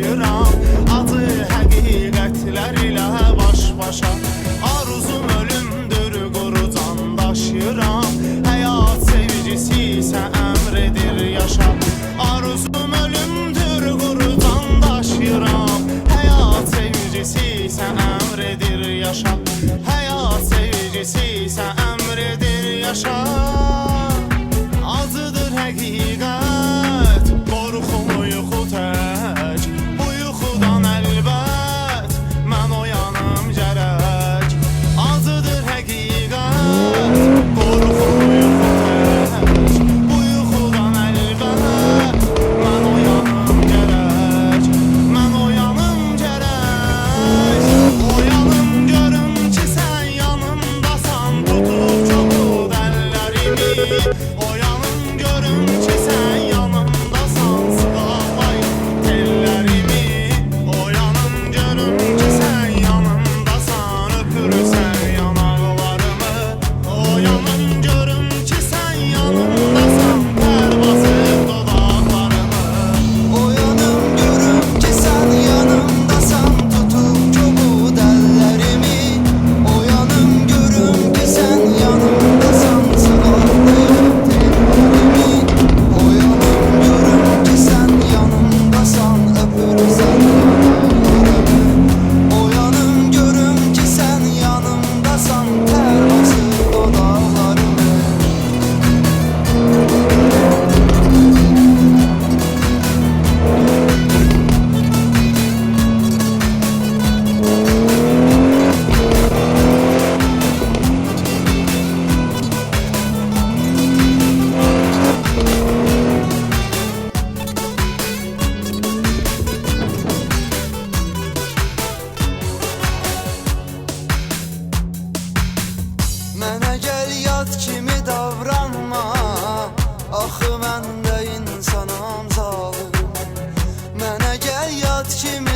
daşıyıram. Acı həqiqətlər ilə baş-başa. Arzum ölümdür, quru can daşıyıram. Həyat sevgisi isə əmr edir yaşa. Arzum ölümdür, quru can daşıyıram. Həyat sevgisi isə əmr edir yaşa. Həyat sevgisi isə əmr edir yaşa. Acıdır həqiqət, qorxumu yuxu tək. Bu yuxudan əlbət mən oyanım gərək. Acıdır həqiqət, qorxumu yuxu tək. Bu yuxudan əlbət mən oyanım gərək. Mən oyanım gərək. Oyanım görüm ki sən yanımdasan, tutub çobud əllərimi. Oyanım görüm ki sən yanımdasan, sıqalayım tellərimi. Oyanım görüm ki sən yanımdasan, öpürsən yanaqlarımı. Oyanım görüm ki sən yanımdasan, tər basıb dodaqlarımı. Oyanım görüm ki sen yanımdasan, tutup çobud ellerimi. Oyanım görüm ki sen yanımdasan, sıvazlayıp tellerimi. Oyanım görüm ki sen yanımdasan, öpürsen yanaklarımı. Oyanım görüm ki sen yanımdasan, ter basıp dodaklarımı. Mənə gəl yad kimi davranma, axı mən də insanam zalım. Mənə gəl yad kimi